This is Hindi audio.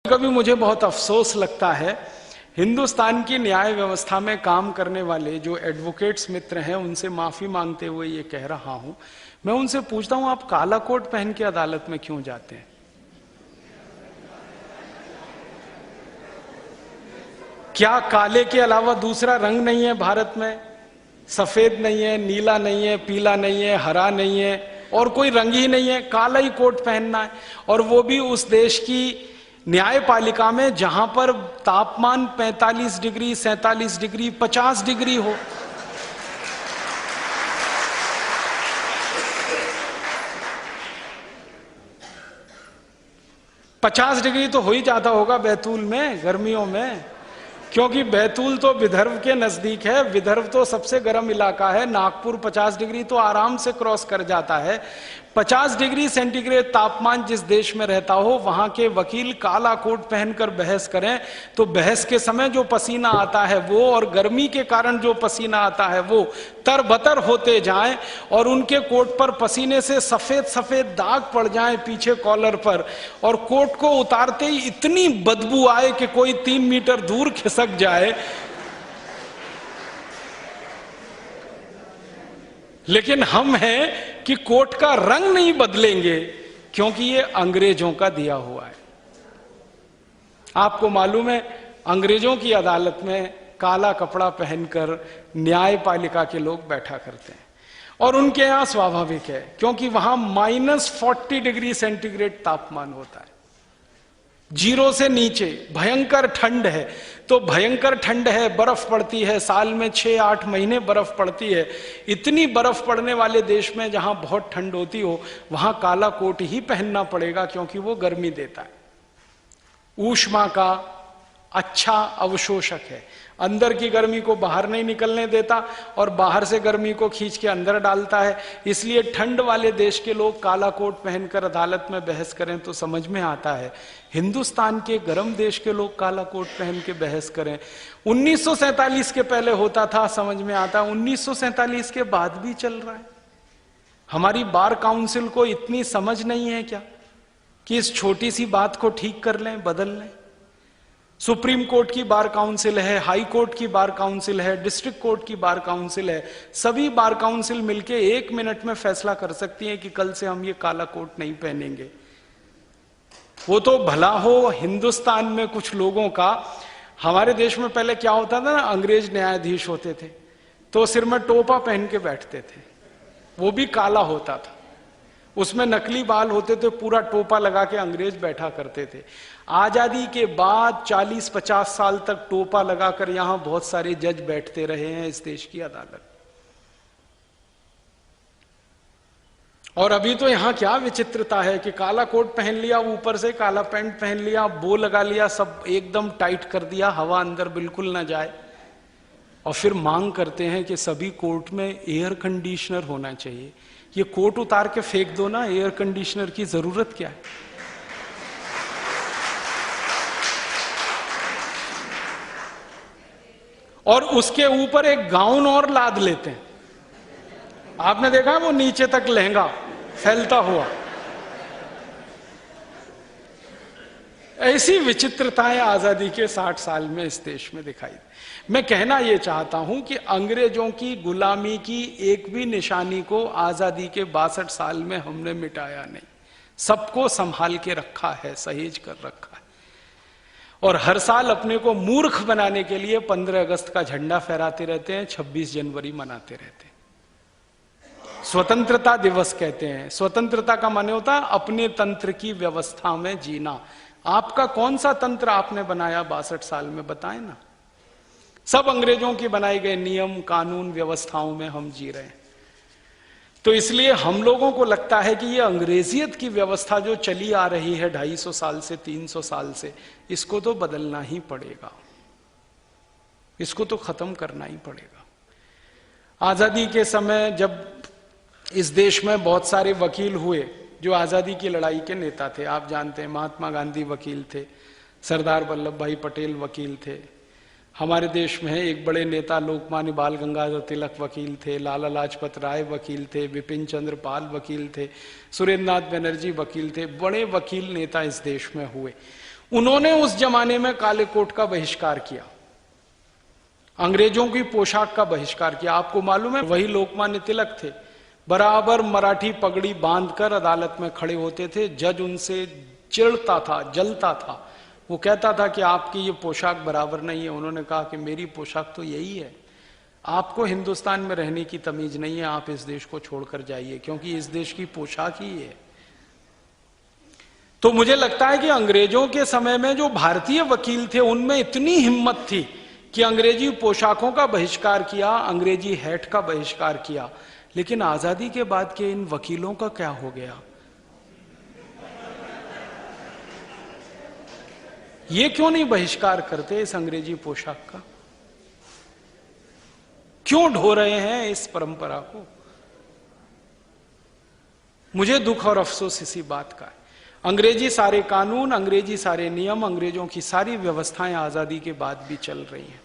कभी मुझे बहुत अफसोस लगता है, हिंदुस्तान की न्याय व्यवस्था में काम करने वाले जो एडवोकेट्स मित्र हैं उनसे माफी मांगते हुए ये कह रहा हूं, मैं उनसे पूछता हूं आप काला कोट पहन के अदालत में क्यों जाते हैं? क्या काले के अलावा दूसरा रंग नहीं है भारत में? सफेद नहीं है, नीला नहीं है, पीला नहीं है, हरा नहीं है, और कोई रंग ही नहीं है, काला ही कोट पहनना है। और वो भी उस देश की न्यायपालिका में जहां पर तापमान 45 डिग्री, 47 डिग्री, 50 डिग्री हो। पचास डिग्री तो हो ही जाता होगा बैतूल में गर्मियों में, क्योंकि बैतूल तो विदर्भ के नजदीक है। विदर्भ तो सबसे गर्म इलाका है। नागपुर 50 डिग्री तो आराम से क्रॉस कर जाता है। 50 डिग्री सेंटीग्रेड तापमान जिस देश में रहता हो, वहां के वकील काला कोट पहनकर बहस करें तो बहस के समय जो पसीना आता है वो, और गर्मी के कारण जो पसीना आता है वो तरबतर होते जाएं, और उनके कोट पर पसीने से सफेद सफेद दाग पड़ जाएं पीछे कॉलर पर, और कोट को उतारते ही इतनी बदबू आए कि कोई 3 मीटर दूर खिसक जाए। लेकिन हम हैं कि कोट का रंग नहीं बदलेंगे, क्योंकि ये अंग्रेजों का दिया हुआ है। आपको मालूम है, अंग्रेजों की अदालत में काला कपड़ा पहनकर न्यायपालिका के लोग बैठा करते हैं, और उनके यहां स्वाभाविक है, क्योंकि वहां -40 डिग्री सेंटीग्रेड तापमान होता है, 0 से नीचे। भयंकर ठंड है, तो भयंकर ठंड है, बर्फ पड़ती है, साल में 6-8 महीने बर्फ पड़ती है। इतनी बर्फ पड़ने वाले देश में जहां बहुत ठंड होती हो, वहां काला कोट ही पहनना पड़ेगा, क्योंकि वो गर्मी देता है, ऊष्मा का अच्छा अवशोषक है, अंदर की गर्मी को बाहर नहीं निकलने देता और बाहर से गर्मी को खींच के अंदर डालता है। इसलिए ठंड वाले देश के लोग काला कोट पहनकर अदालत में बहस करें तो समझ में आता है। हिंदुस्तान के गर्म देश के लोग काला कोट पहन के बहस करें, 1947 के पहले होता था, समझ में आता, 1947 के बाद भी चल रहा है। हमारी बार काउंसिल को इतनी समझ नहीं है क्या कि इस छोटी सी बात को ठीक कर लें, बदल लें? सुप्रीम कोर्ट की बार काउंसिल है, हाई कोर्ट की बार काउंसिल है, डिस्ट्रिक्ट कोर्ट की बार काउंसिल है। सभी बार काउंसिल मिलके 1 मिनट में फैसला कर सकती है कि कल से हम ये काला कोट नहीं पहनेंगे। वो तो भला हो हिंदुस्तान में कुछ लोगों का। हमारे देश में पहले क्या होता था ना, अंग्रेज न्यायाधीश होते थे तो सिर में टोपा पहन के बैठते थे, वो भी काला होता था, उसमें नकली बाल होते थे, पूरा टोपा लगा के अंग्रेज बैठा करते थे। आजादी के बाद 40-50 साल तक टोपा लगाकर यहां बहुत सारे जज बैठते रहे हैं इस देश की अदालत। और अभी तो यहां क्या विचित्रता है कि काला कोट पहन लिया, ऊपर से काला पैंट पहन लिया, बो लगा लिया, सब एकदम टाइट कर दिया, हवा अंदर बिल्कुल ना जाए, और फिर मांग करते हैं कि सभी कोर्ट में एयर कंडीशनर होना चाहिए। ये कोट उतार के फेंक दो ना, एयर कंडीशनर की जरूरत क्या है? और उसके ऊपर एक गाउन और लाद लेते हैं। आपने देखा वो नीचे तक लहंगा फैलता हुआ। ऐसी विचित्रताएं आजादी के 60 साल में इस देश में दिखाई। मैं कहना यह चाहता हूं कि अंग्रेजों की गुलामी की एक भी निशानी को आजादी के 62 साल में हमने मिटाया नहीं, सबको संभाल के रखा है, सहेज कर रखा है। और हर साल अपने को मूर्ख बनाने के लिए 15 अगस्त का झंडा फहराते रहते हैं, 26 जनवरी मनाते रहते हैं। स्वतंत्रता दिवस कहते हैं। स्वतंत्रता का माने होता है अपने तंत्र की व्यवस्था में जीना। आपका कौन सा तंत्र आपने बनाया 62 साल में, बताएं ना। सब अंग्रेजों की बनाई गए नियम कानून व्यवस्थाओं में हम जी रहे हैं। तो इसलिए हम लोगों को लगता है कि ये अंग्रेजियत की व्यवस्था जो चली आ रही है 250 साल से 300 साल से, इसको तो बदलना ही पड़ेगा, इसको तो खत्म करना ही पड़ेगा। आजादी के समय जब इस देश में बहुत सारे वकील हुए जो आजादी की लड़ाई के नेता थे, आप जानते हैं महात्मा गांधी वकील थे, सरदार वल्लभ भाई पटेल वकील थे, हमारे देश में एक बड़े नेता लोकमान्य बाल गंगाधर तिलक वकील थे, लाला लाजपत राय वकील थे, बिपिन चंद्र पाल वकील थे, सुरेंद्र नाथ बनर्जी वकील थे। बड़े वकील नेता इस देश में हुए। उन्होंने उस जमाने में काले कोट का बहिष्कार किया, अंग्रेजों की पोशाक का बहिष्कार किया। आपको मालूम है, वही लोकमान्य तिलक थे, बराबर मराठी पगड़ी बांधकर अदालत में खड़े होते थे। जज उनसे चिढ़ता था, जलता था। वो कहता था कि आपकी ये पोशाक बराबर नहीं है। उन्होंने कहा कि मेरी पोशाक तो यही है, आपको हिंदुस्तान में रहने की तमीज नहीं है, आप इस देश को छोड़कर जाइए, क्योंकि इस देश की पोशाक ही है। तो मुझे लगता है कि अंग्रेजों के समय में जो भारतीय वकील थे उनमें इतनी हिम्मत थी कि अंग्रेजी पोशाकों का बहिष्कार किया, अंग्रेजी हैट का बहिष्कार किया। लेकिन आजादी के बाद के इन वकीलों का क्या हो गया? ये क्यों नहीं बहिष्कार करते इस अंग्रेजी पोशाक का? क्यों ढो रहे हैं इस परंपरा को? मुझे दुख और अफसोस इसी बात का है। अंग्रेजी सारे कानून, अंग्रेजी सारे नियम, अंग्रेजों की सारी व्यवस्थाएं आजादी के बाद भी चल रही हैं।